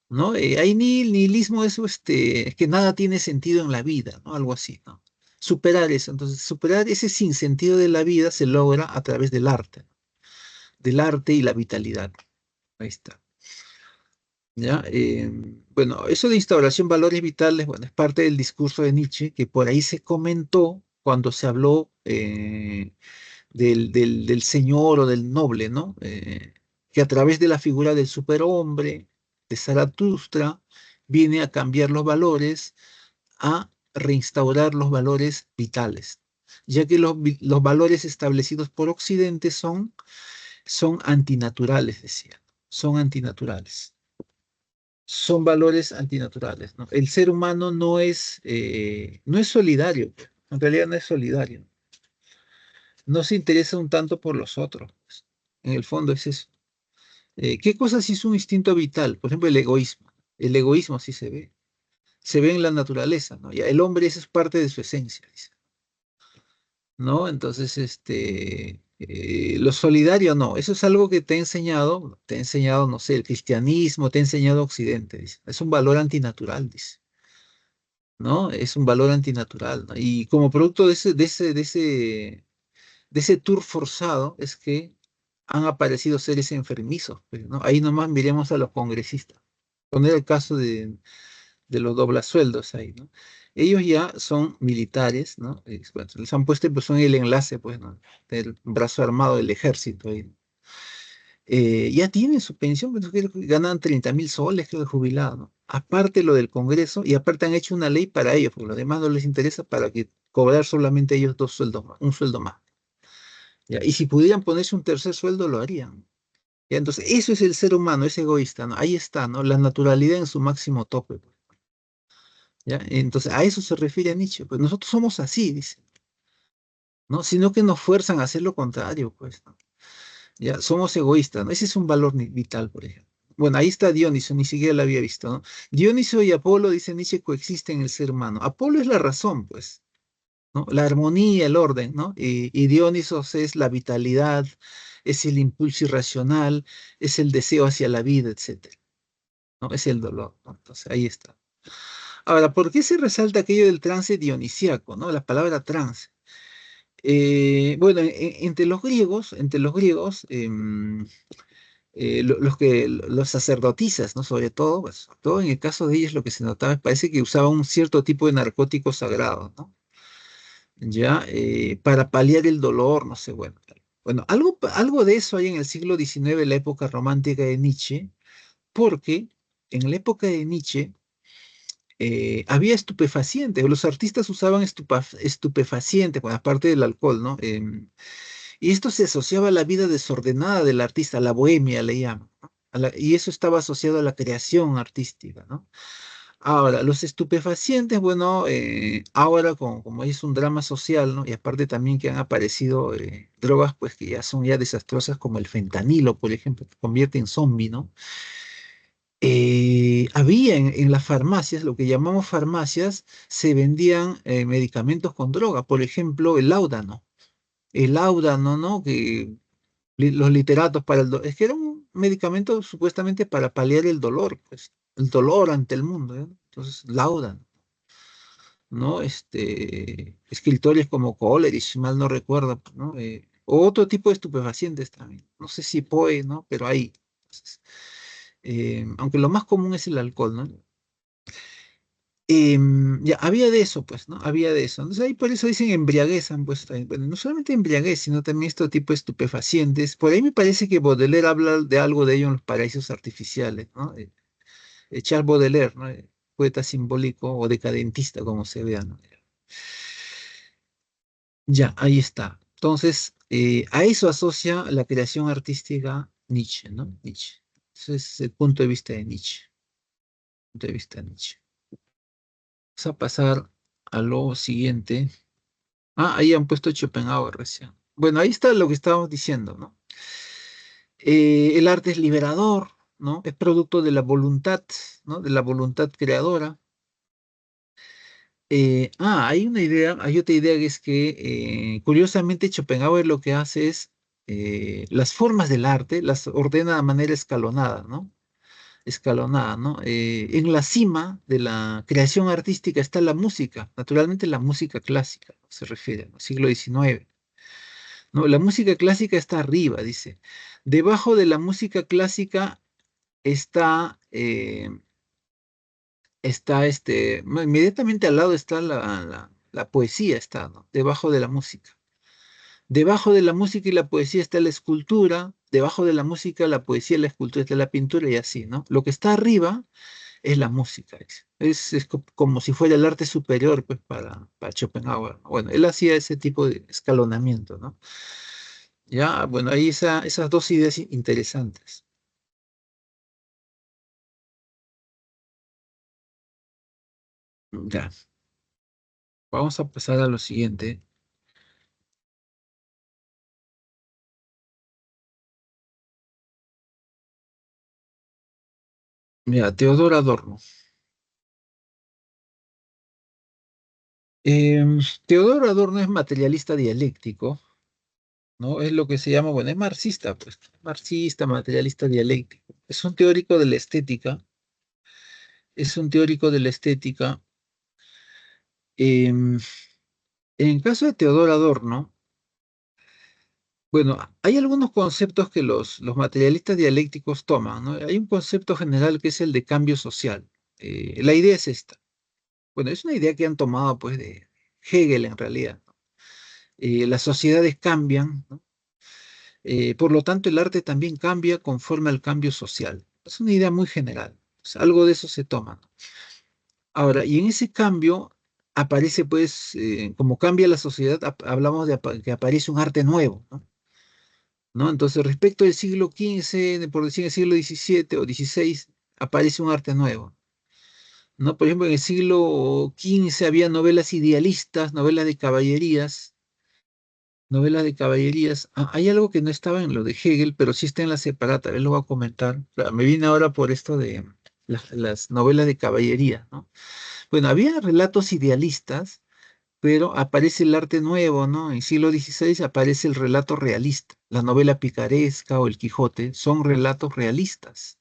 ¿no? Hay nihilismo, eso, es que nada tiene sentido en la vida, ¿no? Algo así, ¿no? Superar eso. Entonces, superar ese sinsentido de la vida se logra a través del arte y la vitalidad. Ahí está. ¿Ya? Bueno, eso de instauración de valores vitales, bueno, es parte del discurso de Nietzsche, que por ahí se comentó cuando se habló del señor o del noble, ¿no? Que a través de la figura del superhombre, de Zaratustra, viene a cambiar los valores, a reinstaurar los valores vitales, ya que los valores establecidos por Occidente son antinaturales, decía, son antinaturales. Son valores antinaturales, ¿no? El ser humano no es solidario, en realidad no es solidario, no se interesa un tanto por los otros, pues. En el fondo es eso. ¿Qué cosa sí es un instinto vital? Por ejemplo, el egoísmo. El egoísmo sí se ve en la naturaleza, ¿no? Ya el hombre, eso es parte de su esencia, dice, ¿no? Entonces, lo solidario no, eso es algo que te ha enseñado, no sé, el cristianismo, te ha enseñado Occidente, dice. Es un valor antinatural, dice. ¿No? Es un valor antinatural, ¿no? Y como producto de ese tour forzado es que han aparecido seres enfermizos, pues, ¿no? Ahí nomás miremos a los congresistas. Poner el caso de los doblasueldos ahí, ¿no? Ellos ya son militares, ¿no? Bueno, les han puesto pues, son el enlace, pues, ¿no? Del brazo armado del ejército ahí. Ya tienen su pensión, pues, creo que ganan 30.000 soles, creo, de jubilado, ¿no? Aparte lo del Congreso, y aparte han hecho una ley para ellos, porque los demás no les interesa para que cobrar solamente ellos dos sueldos más, un sueldo más. ¿Ya? Y si pudieran ponerse un tercer sueldo, lo harían. ¿Ya? Entonces, eso es el ser humano, es egoísta, ¿no? Ahí está, ¿no? La naturalidad en su máximo tope, pues, ¿ya? Entonces, a eso se refiere Nietzsche, pues nosotros somos así, dice, ¿no? Sino que nos fuerzan a hacer lo contrario, pues, ¿no? Ya, somos egoístas, ¿no? Ese es un valor vital, por ejemplo. Bueno, ahí está Dioniso, ni siquiera lo había visto, ¿no? Dioniso y Apolo, dice Nietzsche, coexisten en el ser humano. Apolo es la razón, pues, ¿no? La armonía, el orden, ¿no? Y Dionisos es la vitalidad, es el impulso irracional, es el deseo hacia la vida, etcétera, ¿no? Es el dolor, ¿no? Entonces, ahí está. Ahora, ¿por qué se resalta aquello del trance dionisíaco, ¿no? La palabra trance. Bueno, entre los griegos, los sacerdotisas, ¿no? Sobre todo, pues, sobre todo en el caso de ellos lo que se notaba, parece que usaban un cierto tipo de narcóticos sagrados, ¿no? Ya, para paliar el dolor, no sé, bueno. Bueno, algo de eso hay en el siglo XIX, la época romántica de Nietzsche, porque en la época de Nietzsche había estupefacientes, los artistas usaban estupefacientes, bueno, aparte del alcohol, ¿no? Y esto se asociaba a la vida desordenada del artista, a la bohemia le llaman, ¿no? Y eso estaba asociado a la creación artística, ¿no? Ahora, los estupefacientes, bueno, ahora como es un drama social, ¿no? Y aparte también que han aparecido drogas, pues que ya son ya desastrosas, como el fentanilo, por ejemplo, que convierte en zombie, ¿no? Había en las farmacias, lo que llamamos farmacias, se vendían medicamentos con droga, por ejemplo, el láudano, ¿no? Que los literatos para el dolor, es que era un medicamento supuestamente para paliar el dolor, pues, el dolor ante el mundo, ¿no? Entonces, láudano, ¿no? Escritores como Coleridge, si mal no recuerdo, ¿no? O otro tipo de estupefacientes también, no sé si Poe, ¿no? Pero hay. Entonces, aunque lo más común es el alcohol, ¿no? Ya, había de eso, pues, ¿no? Había de eso. Entonces ahí por eso dicen embriaguezan, pues, también. Bueno, no solamente embriaguez, sino también este tipo de estupefacientes. Por ahí me parece que Baudelaire habla de algo de ello en los paraísos artificiales, ¿no? Charles Baudelaire, ¿no? Poeta simbólico o decadentista, como se vea, ¿no? Ya, ahí está. Entonces, a eso asocia la creación artística Nietzsche, ¿no? Nietzsche. Ese es el punto de vista de Nietzsche. Punto de vista de Nietzsche. Vamos a pasar a lo siguiente. Ah, ahí han puesto Schopenhauer recién. Bueno, ahí está lo que estábamos diciendo, ¿no? El arte es liberador, ¿no? Es producto de la voluntad, ¿no? De la voluntad creadora. Hay una idea, hay otra idea que es que, curiosamente, Schopenhauer lo que hace es las formas del arte las ordena de manera escalonada, ¿no? Escalonada, ¿no? En la cima de la creación artística está la música, naturalmente la música clásica, ¿no? Se refiere, ¿no? Siglo XIX. No, la música clásica está arriba, dice. Debajo de la música clásica está, no, inmediatamente al lado está la poesía, está, ¿no? Debajo de la música. Debajo de la música y la poesía está la escultura, debajo de la música, la poesía y la escultura está la pintura y así, ¿no? Lo que está arriba es la música, dice. Como si fuera el arte superior, pues, para Schopenhauer, ¿no? Bueno, él hacía ese tipo de escalonamiento, ¿no? Ya, bueno, ahí esas dos ideas interesantes. Ya, vamos a pasar a lo siguiente. Mira, Teodoro Adorno. Teodoro Adorno es materialista dialéctico, ¿no? Es lo que se llama, bueno, es marxista, pues, marxista, materialista dialéctico. Es un teórico de la estética, es un teórico de la estética. En el caso de Teodoro Adorno, bueno, hay algunos conceptos que los materialistas dialécticos toman, ¿no? Hay un concepto general que es el de cambio social. La idea es esta. Bueno, es una idea que han tomado, pues, de Hegel en realidad, ¿no? Las sociedades cambian, ¿no? Por lo tanto, el arte también cambia conforme al cambio social. Es una idea muy general. O sea, algo de eso se toma, ¿no? Ahora, y en ese cambio aparece, pues, como cambia la sociedad, hablamos de que aparece un arte nuevo, ¿no? ¿No? Entonces, respecto del siglo XV, por decir el siglo XVII o XVI, aparece un arte nuevo, ¿no? Por ejemplo, en el siglo XV había novelas idealistas, novelas de caballerías. Hay algo que no estaba en lo de Hegel, pero sí está en la separata, él lo va a comentar. Me viene ahora por esto de las novelas de caballería, ¿no? Bueno, había relatos idealistas, pero aparece el arte nuevo, ¿no? En siglo XVI aparece el relato realista. La novela picaresca o el Quijote son relatos realistas.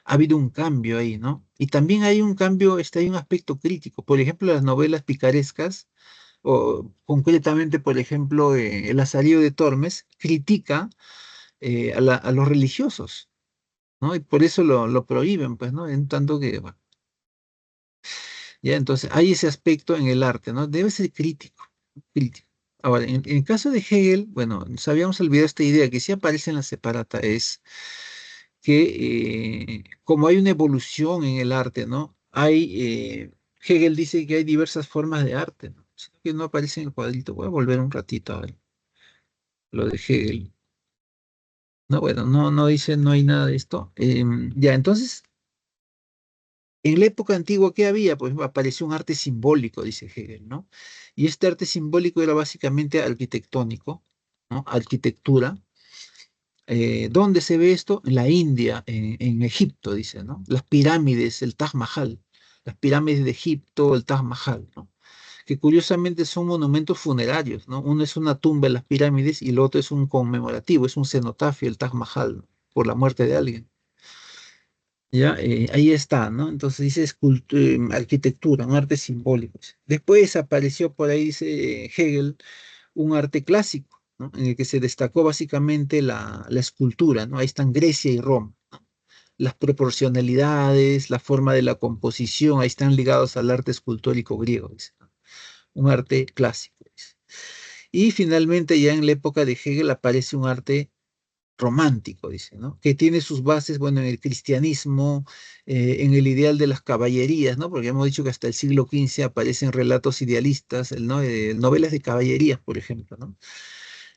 Ha habido un cambio ahí, ¿no? Y también hay un cambio, hay un aspecto crítico. Por ejemplo, las novelas picarescas, o concretamente, por ejemplo, El Lazarillo de Tormes, critica a los religiosos, ¿no? Y por eso lo prohíben, pues, ¿no? En tanto que, bueno, ya entonces hay ese aspecto en el arte, ¿no? Debe ser crítico, crítico. Ahora, en el caso de Hegel, bueno, nos habíamos olvidado esta idea que sí aparece en la separata, es que como hay una evolución en el arte, ¿no? Hegel dice que hay diversas formas de arte, ¿no? Sino que no aparece en el cuadrito. Voy a volver un ratito a ver lo de Hegel. No, bueno, no dice, no hay nada de esto. Ya, entonces, En la época antigua, ¿qué había? Pues apareció un arte simbólico, dice Hegel, ¿no? Y este arte simbólico era básicamente arquitectónico, ¿no? Arquitectura. ¿Dónde se ve esto? En la India, en Egipto, dice, ¿no? Las pirámides, el Taj Mahal, las pirámides de Egipto, el Taj Mahal, ¿no? Que curiosamente son monumentos funerarios, ¿no? Uno es una tumba en las pirámides y el otro es un conmemorativo, es un cenotafio, el Taj Mahal, ¿no? Por la muerte de alguien. Ya, ahí está, ¿no? Entonces dice arquitectura, un arte simbólico. Después apareció por ahí, dice Hegel, un arte clásico, ¿no? En el que se destacó básicamente la escultura, ¿no? Ahí están Grecia y Roma. Las proporcionalidades, la forma de la composición, ahí están ligados al arte escultórico griego, dice, ¿no? Un arte clásico, dice. Y finalmente ya en la época de Hegel aparece un arte romántico, dice, ¿no? Que tiene sus bases, bueno, en el cristianismo, en el ideal de las caballerías, ¿no? Porque hemos dicho que hasta el siglo XV aparecen relatos idealistas, ¿no? Novelas de caballerías, por ejemplo, ¿no?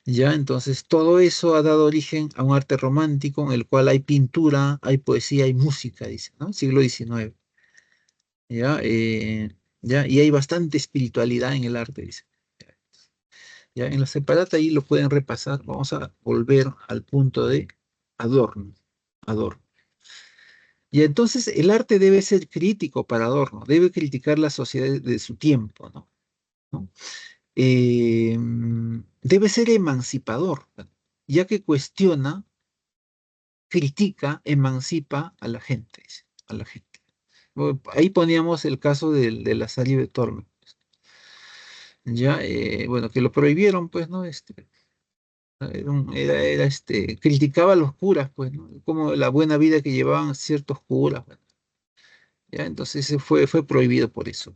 Ya, entonces todo eso ha dado origen a un arte romántico en el cual hay pintura, hay poesía, hay música, dice, ¿no? Siglo XIX, ya, ya, y hay bastante espiritualidad en el arte, dice. Ya, en la separata ahí lo pueden repasar. Vamos a volver al punto de Adorno. Adorno. Y entonces el arte debe ser crítico para Adorno, debe criticar la sociedad de su tiempo, ¿no? ¿No? Debe ser emancipador, ¿no? Ya que cuestiona, critica, emancipa a la gente, dice, a la gente. Bueno, ahí poníamos el caso de Lazario de Tormes, ya, bueno, que lo prohibieron, pues, ¿no? Criticaba a los curas, pues, ¿no? Como la buena vida que llevaban ciertos curas, bueno, ya, entonces fue prohibido por eso.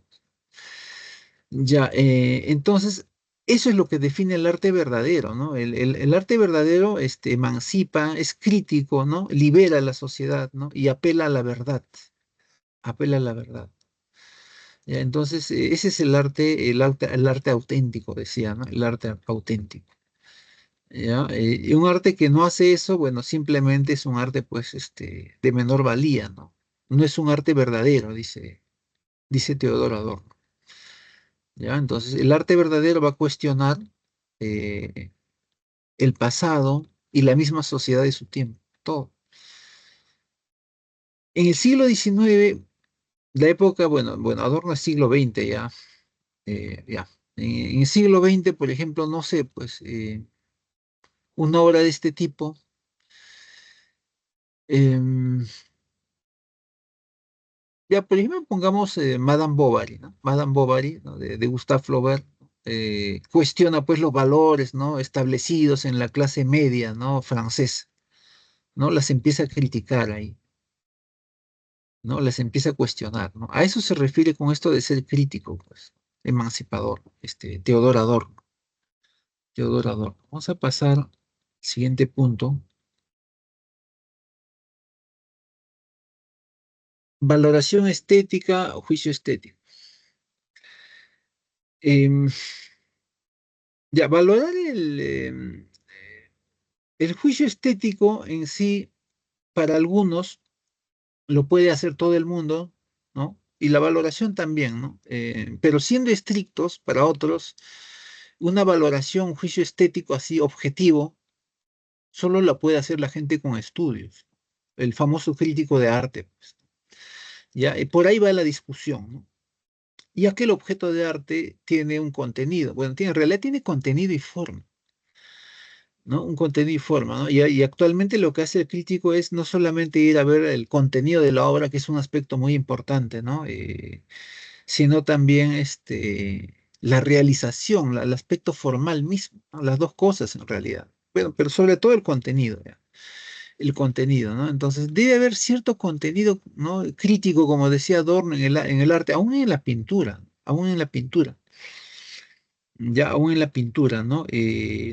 Ya, entonces, eso es lo que define el arte verdadero, ¿no? El arte verdadero, emancipa, es crítico, ¿no? Libera a la sociedad, ¿no? Y apela a la verdad, apela a la verdad. Ya, entonces, ese es el arte auténtico, decía, ¿no? El arte auténtico. ¿Ya? Y un arte que no hace eso, bueno, simplemente es un arte, pues, de menor valía, ¿no? No es un arte verdadero, dice Teodoro Adorno, ¿ya? Entonces, el arte verdadero va a cuestionar eh, el pasado y la misma sociedad de su tiempo, todo. En el siglo XIX, la época, bueno, Adorno es siglo XX ya, ya. En el siglo XX, por ejemplo, no sé, pues, una obra de este tipo, em, ya, por ejemplo, pongamos Madame Bovary, ¿no? Madame Bovary, ¿no? De Gustave Flaubert, cuestiona pues los valores, ¿no? Establecidos en la clase media, ¿no? Francesa, ¿no? Las empieza a criticar ahí, ¿no? Las empieza a cuestionar, ¿no? A eso se refiere con esto de ser crítico, pues, emancipador, Teodoro Adorno, Teodoro Adorno. Vamos a pasar al siguiente punto. Valoración estética o juicio estético. Em, ya, valorar el juicio estético en sí, para algunos, lo puede hacer todo el mundo, ¿no? Y la valoración también, ¿no? Pero siendo estrictos, para otros, una valoración, un juicio estético así objetivo, solo la puede hacer la gente con estudios, el famoso crítico de arte, pues, ¿ya? Y por ahí va la discusión, ¿no? Ya que el objeto de arte tiene un contenido, bueno, en realidad tiene contenido y forma. ¿No? Un contenido y forma, ¿no? Y actualmente lo que hace el crítico es no solamente ir a ver el contenido de la obra, que es un aspecto muy importante, ¿no? Sino también la realización, el aspecto formal mismo, ¿no? Las dos cosas en realidad. Bueno, pero sobre todo el contenido, ¿ya? El contenido, ¿no? Entonces debe haber cierto contenido, ¿no? Crítico, como decía Adorno en el arte, aún en la pintura, aún en la pintura. Ya aún en la pintura, ¿no?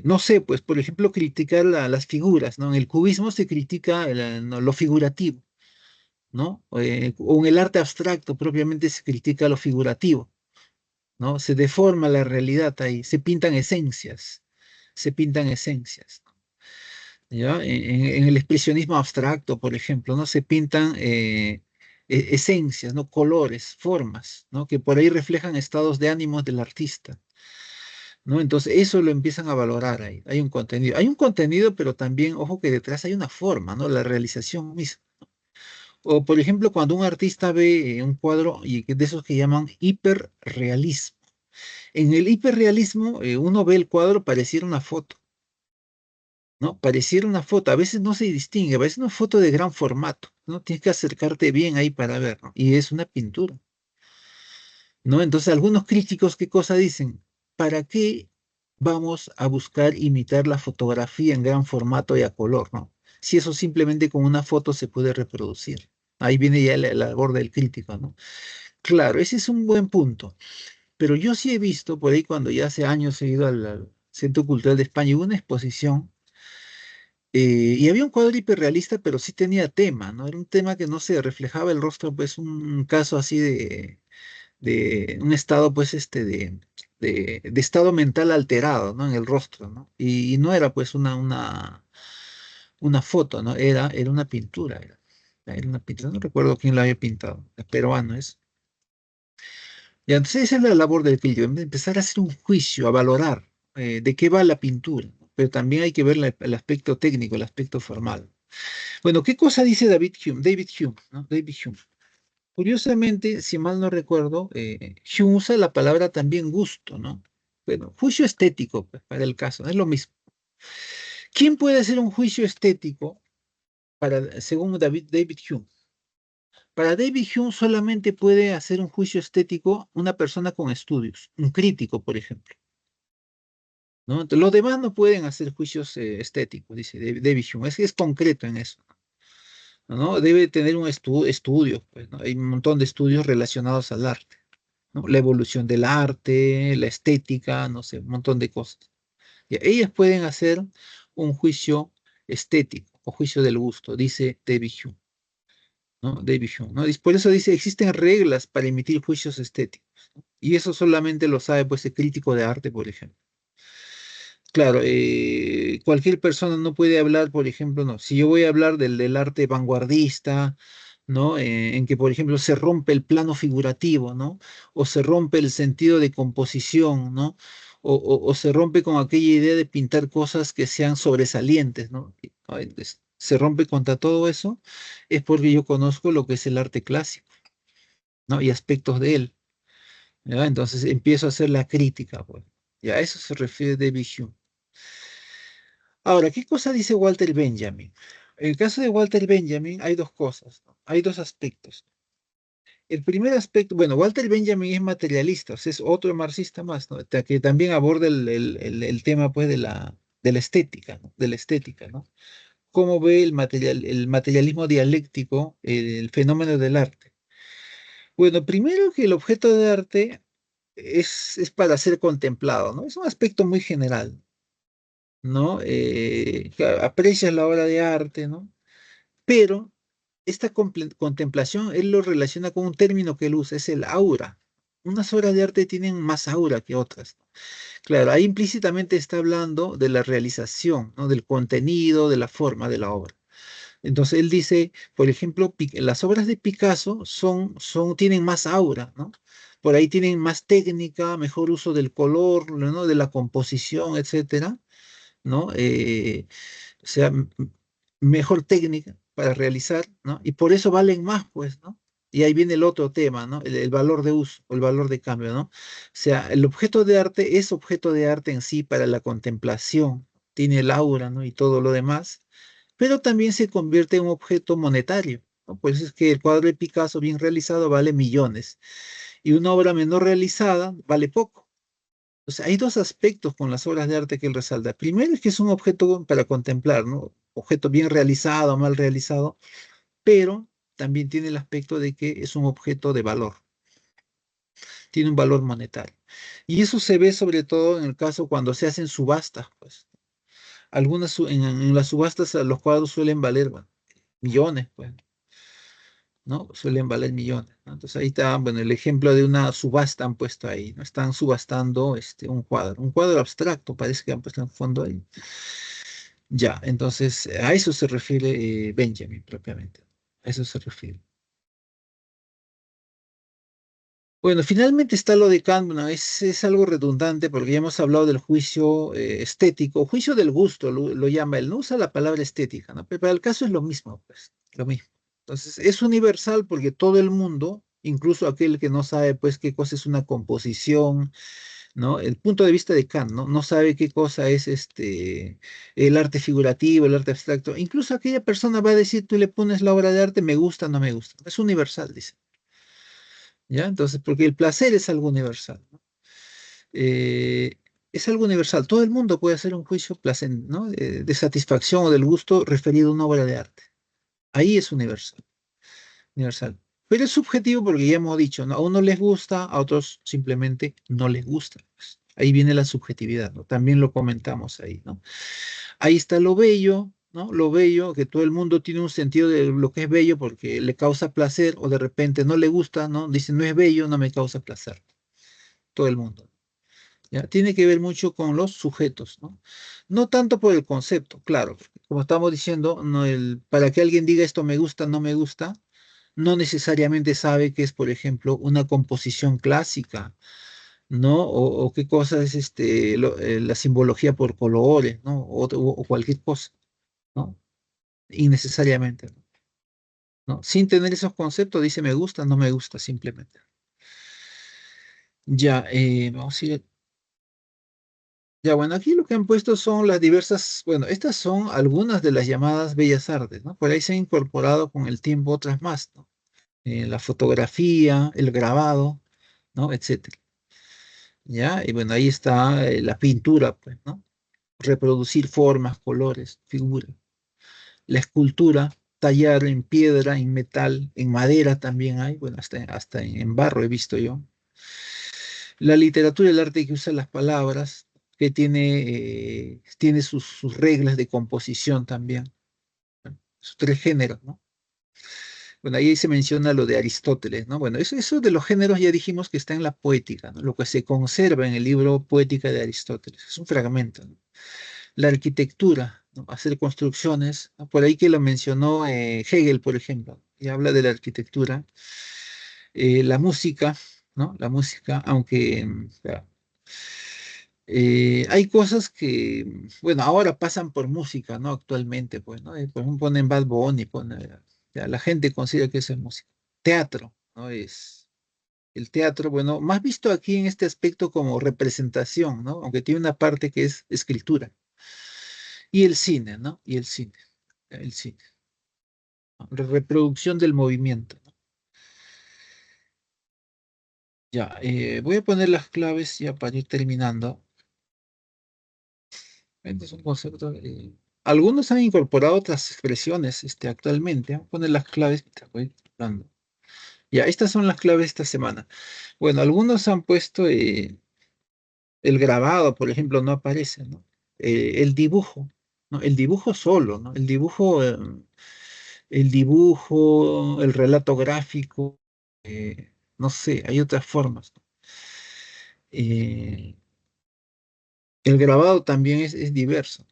No sé, pues, por ejemplo, criticar las figuras, ¿no? En el cubismo se critica no, lo figurativo, ¿no? O en el arte abstracto propiamente se critica lo figurativo, ¿no? Se deforma la realidad ahí, se pintan esencias, ¿ya? En el expresionismo abstracto, por ejemplo, ¿no? Se pintan esencias, ¿no? Colores, formas, ¿no? Que por ahí reflejan estados de ánimos del artista, ¿no? Entonces, eso lo empiezan a valorar ahí. Hay un contenido. Hay un contenido, pero también, ojo que detrás hay una forma, ¿no? La realización misma. O, por ejemplo, cuando un artista ve un cuadro y de esos que llaman hiperrealismo. En el hiperrealismo, uno ve el cuadro pareciera una foto, ¿no? Pareciera una foto. A veces no se distingue, a veces una foto de gran formato, ¿no? Tienes que acercarte bien ahí para ver, ¿no? Y es una pintura, ¿no? Entonces, algunos críticos, ¿qué cosa dicen? ¿Para qué vamos a buscar imitar la fotografía en gran formato y a color, ¿no? Si eso simplemente con una foto se puede reproducir. Ahí viene ya la labor del crítico, ¿no? Claro, ese es un buen punto. Pero yo sí he visto por ahí cuando ya hace años he ido al Centro Cultural de España y hubo una exposición y había un cuadro hiperrealista, pero sí tenía tema, ¿no? Era un tema que no se reflejaba el rostro, pues un caso así de un estado, pues de estado mental alterado, ¿no? En el rostro, ¿no? Y no era pues una foto, ¿no? Era una pintura, era una pintura, no recuerdo quién la había pintado, es peruano es. Y entonces esa es la labor del crítico, empezar a hacer un juicio, a valorar de qué va la pintura, ¿no? Pero también hay que ver el aspecto técnico, el aspecto formal. Bueno, ¿qué cosa dice David Hume? David Hume, ¿no? David Hume. Curiosamente, si mal no recuerdo, Hume usa la palabra también gusto, ¿no? Bueno, juicio estético, pues, para el caso, no es lo mismo. ¿Quién puede hacer un juicio estético según David Hume? Para David Hume solamente puede hacer un juicio estético una persona con estudios, un crítico, por ejemplo, ¿no? Entonces, los demás no pueden hacer juicios estéticos, dice David Hume. Es concreto en eso, ¿no? Debe tener un estudio, pues, ¿no? Hay un montón de estudios relacionados al arte, ¿no? La evolución del arte, la estética, no sé, un montón de cosas. Y ellas pueden hacer un juicio estético o juicio del gusto, dice David Hume, ¿no? David Hume, ¿no? Y por eso dice, existen reglas para emitir juicios estéticos, ¿no? Y eso solamente lo sabe, pues, el crítico de arte, por ejemplo. Claro, cualquier persona no puede hablar, por ejemplo, no. Si yo voy a hablar del arte vanguardista, ¿no? En que, por ejemplo, se rompe el plano figurativo, ¿no? O se rompe el sentido de composición, ¿no? O se rompe con aquella idea de pintar cosas que sean sobresalientes, ¿no? Entonces, se rompe contra todo eso, es porque yo conozco lo que es el arte clásico, ¿no? Y aspectos de él, ¿ya? Entonces empiezo a hacer la crítica, pues. Y a eso se refiere David Hume. Ahora, ¿qué cosa dice Walter Benjamin? En el caso de Walter Benjamin hay dos cosas, ¿no? Hay dos aspectos. El primer aspecto, bueno, Walter Benjamin es materialista, o sea, es otro marxista más, ¿no? Que también aborda el tema, pues, de la estética, ¿no? De la estética, ¿no? Cómo ve el materialismo dialéctico, el fenómeno del arte. Bueno, primero que el objeto de arte es para ser contemplado, ¿no? Es un aspecto muy general, ¿no? Claro, aprecias la obra de arte, ¿no? Pero esta contemplación él lo relaciona con un término que él usa, es el aura. Unas obras de arte tienen más aura que otras. Claro, ahí implícitamente está hablando de la realización, ¿no? Del contenido, de la forma de la obra. Entonces él dice, por ejemplo, las obras de Picasso tienen más aura, ¿no? Por ahí tienen más técnica, mejor uso del color, ¿no? De la composición, etcétera, ¿no? O sea, mejor técnica para realizar, ¿no? Y por eso valen más, pues, ¿no? Y ahí viene el otro tema, ¿no? El valor de uso o el valor de cambio, ¿no? O sea, el objeto de arte es objeto de arte en sí para la contemplación, tiene el aura, ¿no? Y todo lo demás, pero también se convierte en un objeto monetario, ¿no? Pues es que el cuadro de Picasso bien realizado vale millones y una obra menor realizada vale poco. O sea, hay dos aspectos con las obras de arte que él resalta. Primero es que es un objeto para contemplar, ¿no? Objeto bien realizado, mal realizado, pero también tiene el aspecto de que es un objeto de valor, tiene un valor monetario. Y eso se ve sobre todo en el caso cuando se hacen subastas, pues. En las subastas los cuadros suelen valer, bueno, millones, pues, ¿no? Suelen valer millones, ¿no? Entonces ahí está, bueno, el ejemplo de una subasta han puesto ahí, ¿no? Están subastando un cuadro abstracto, parece que han puesto en fondo ahí. Ya, entonces a eso se refiere Benjamin propiamente. A eso se refiere. Bueno, finalmente está lo de Kant, bueno, es algo redundante porque ya hemos hablado del juicio estético, juicio del gusto, lo llama él, no usa la palabra estética, ¿no? Pero para el caso es lo mismo, pues, lo mismo. Entonces, es universal porque todo el mundo, incluso aquel que no sabe, pues, qué cosa es una composición, ¿no? El punto de vista de Kant, ¿no? No sabe qué cosa es el arte figurativo, el arte abstracto. Incluso aquella persona va a decir, tú le pones la obra de arte, me gusta, no me gusta. Es universal, dice. ¿Ya? Entonces, porque el placer es algo universal, ¿no? Eh, es algo universal. Todo el mundo puede hacer un juicio ¿no? De satisfacción o del gusto referido a una obra de arte. Ahí es universal, universal. Pero es subjetivo porque ya hemos dicho, ¿no? A unos les gusta, a otros simplemente no les gusta. Pues. Ahí viene la subjetividad, ¿no? También lo comentamos ahí, ¿no? Ahí está lo bello, ¿no? Lo bello, que todo el mundo tiene un sentido de lo que es bello porque le causa placer o de repente no le gusta, ¿no? Dice, no es bello, no me causa placer. Todo el mundo. ¿Ya? Tiene que ver mucho con los sujetos, ¿no? No tanto por el concepto, claro. Como estamos diciendo, no para que alguien diga esto me gusta, no me gusta, no necesariamente sabe que es, por ejemplo, una composición clásica, ¿no? O qué cosa es la simbología por colores, ¿no? O cualquier cosa, ¿no? Innecesariamente, ¿no? Sin tener esos conceptos, dice me gusta, no me gusta, simplemente. Ya, vamos a ir. Ya, bueno, aquí lo que han puesto son las diversas, bueno, estas son algunas de las llamadas bellas artes, ¿no? Por ahí se han incorporado con el tiempo otras más, ¿no? La fotografía, el grabado, ¿no? Etcétera. Ya, y bueno, ahí está la pintura, pues, ¿no? Reproducir formas, colores, figuras. La escultura, tallar en piedra, en metal, en madera también hay, bueno, hasta en barro he visto yo. La literatura, el arte que usa las palabras, que tiene sus reglas de composición también, sus tres géneros, ¿no? Bueno, ahí se menciona lo de Aristóteles, ¿no? Bueno, eso de los géneros ya dijimos que está en la poética, ¿no? Lo que se conserva en el libro Poética de Aristóteles, es un fragmento, ¿no? La arquitectura, ¿no? Hacer construcciones, ¿no? Por ahí que lo mencionó Hegel, por ejemplo, y habla de la arquitectura. La música, ¿no? La música, aunque hay cosas que, bueno, ahora pasan por música, ¿no? Actualmente, pues, ¿no? Por ejemplo, ponen Bad Bunny, ya, la gente considera que eso es música. Teatro, ¿no? Es el teatro, bueno, más visto aquí en este aspecto como representación, ¿no? Aunque tiene una parte que es escritura. Y el cine, ¿no? Y el cine, ¿no? La reproducción del movimiento, ¿no? Ya, voy a poner las claves ya para ir terminando. Este es un concepto. Algunos han incorporado otras expresiones actualmente. Voy a poner las claves que te voy hablando. Ya, estas son las claves de esta semana. Bueno, algunos han puesto el grabado, por ejemplo, no aparece, ¿no? El dibujo, ¿no? El dibujo solo, ¿no? El dibujo, el relato gráfico, no sé, hay otras formas, ¿no? Eh, el grabado también es diverso.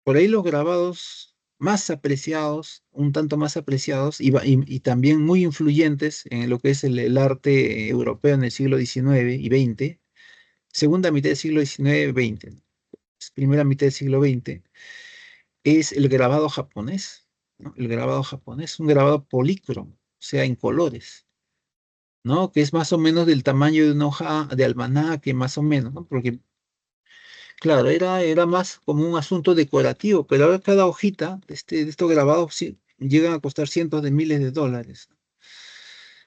Por ahí los grabados más apreciados, un tanto más apreciados y también muy influyentes en lo que es el arte europeo en el siglo XIX y XX, segunda mitad del siglo XIX, XX, ¿no? Primera mitad del siglo XX, es el grabado japonés, ¿no? El grabado japonés, un grabado polícromo, o sea, en colores, ¿no? Que es más o menos del tamaño de una hoja de almanaque, más o menos, ¿no? Porque claro, era más como un asunto decorativo, pero ahora cada hojita de estos grabados sí, llegan a costar cientos de miles de dólares.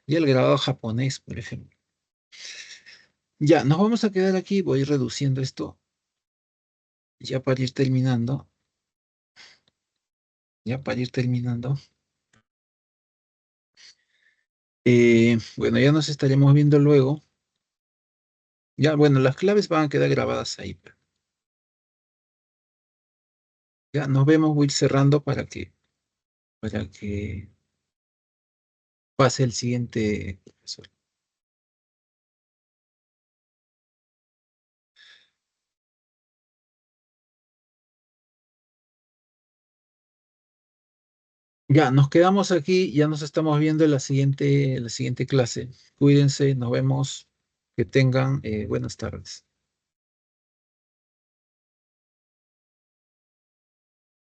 Y el grabado japonés, por ejemplo. Ya, nos vamos a quedar aquí, voy reduciendo esto, ya para ir terminando, ya para ir terminando. Bueno, ya nos estaremos viendo luego. Ya, bueno, las claves van a quedar grabadas ahí. Ya, nos vemos, voy a ir cerrando para que pase el siguiente profesor. Ya, nos quedamos aquí, ya nos estamos viendo en la siguiente clase. Cuídense, nos vemos, que tengan buenas tardes.